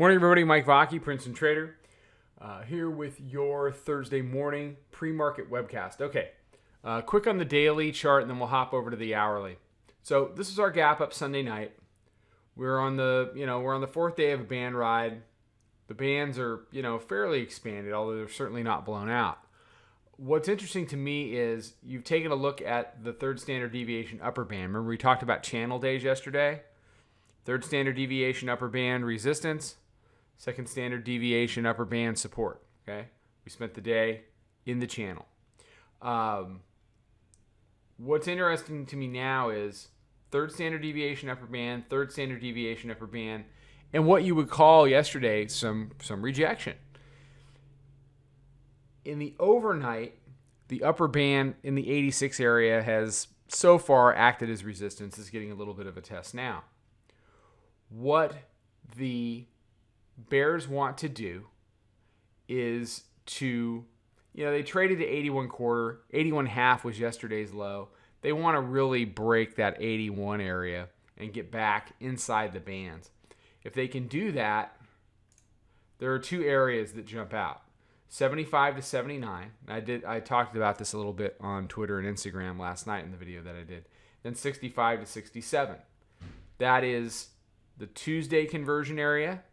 Morning, everybody. Mike Vacchi, Princetontrader, here with your Thursday morning pre-market webcast. Okay, quick on the daily chart, and then we'll hop over to the hourly. So this is our gap up Sunday night. We're on the fourth day of a band ride. The bands are fairly expanded, although they're certainly not blown out. What's interesting to me is you've taken a look at the third standard deviation upper band. Remember we talked about channel days yesterday? Third standard deviation upper band resistance. Second standard deviation upper band support. Okay, we spent the day in the channel. What's interesting to me now is third standard deviation upper band, third standard deviation upper band, and what you would call yesterday some rejection. In the overnight, the upper band in the 86 area has so far acted as resistance. It's getting a little bit of a test now. What the bears want to do is to, they traded to 81.25. 81.5 was yesterday's low. They want to really break that 81 area and get back inside the bands. If they can do that, there are two areas that jump out. 75 to 79. I talked about this a little bit on Twitter and Instagram last night in the video that I did. Then 65 to 67. That is the Tuesday conversion area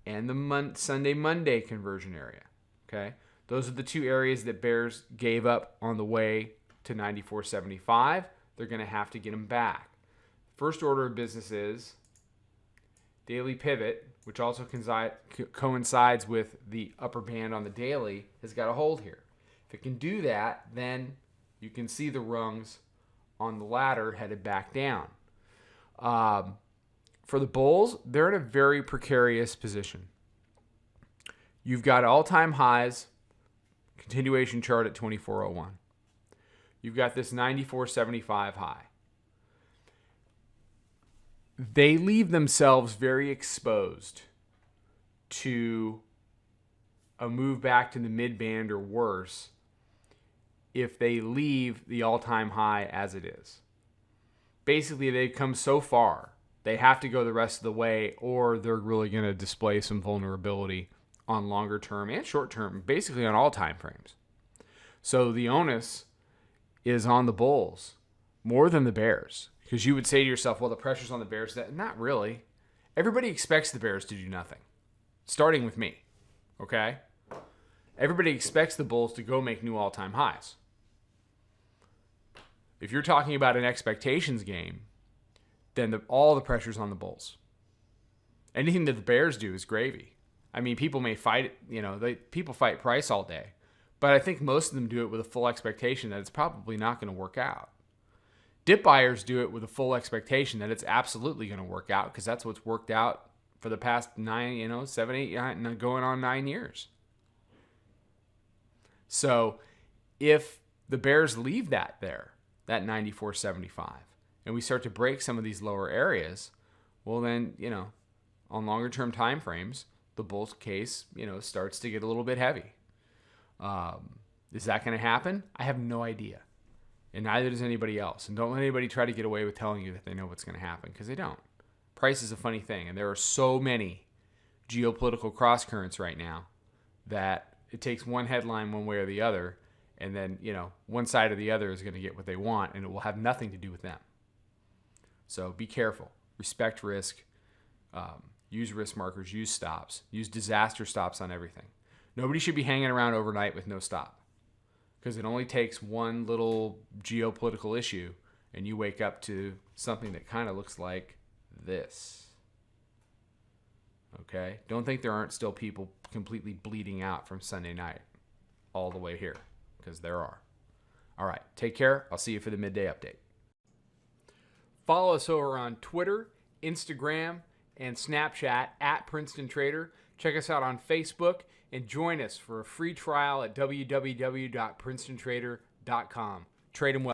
and the Sunday-Monday conversion area. Okay, those are the two areas that bears gave up on the way to 94.75. They're going to have to get them back. First order of business is daily pivot, which also coincides with the upper band on the daily, has got a hold here. If it can do that, then you can see the rungs on the ladder headed back down. For the bulls, they're in a very precarious position. You've got all-time highs, continuation chart at 24.01. You've got this 94.75 high. They leave themselves very exposed to a move back to the mid-band or worse if they leave the all-time high as it is. Basically, they've come so far. They have to go the rest of the way, or they're really going to display some vulnerability on longer term and short term, basically on all time frames. So the onus is on the bulls more than the bears, because you would say to yourself, well, the pressure's on the bears. Not really. Everybody expects the bears to do nothing, starting with me. Okay? Everybody expects the bulls to go make new all-time highs. If you're talking about an expectations game, then all the pressure's on the bulls. Anything that the bears do is gravy. I mean, people may fight, people fight price all day, but I think most of them do it with a full expectation that it's probably not going to work out. Dip buyers do it with a full expectation that it's absolutely going to work out, because that's what's worked out for the past 7, 8, going on 9 years. So if the bears leave that there, that 94.75, and we start to break some of these lower areas, well then, on longer term time frames, the bull's case, starts to get a little bit heavy. Is that going to happen? I have no idea. And neither does anybody else. And don't let anybody try to get away with telling you that they know what's going to happen, because they don't. Price is a funny thing, and there are so many geopolitical cross currents right now that it takes one headline one way or the other, and then, one side or the other is going to get what they want, and it will have nothing to do with them. So be careful. Respect risk. Use risk markers. Use stops. Use disaster stops on everything. Nobody should be hanging around overnight with no stop, because it only takes one little geopolitical issue and you wake up to something that kind of looks like this. Okay? Don't think there aren't still people completely bleeding out from Sunday night all the way here, because there are. All right. Take care. I'll see you for the midday update. Follow us over on Twitter, Instagram, and Snapchat at Princetontrader. Check us out on Facebook and join us for a free trial at www.princetontrader.com. Trade 'em well.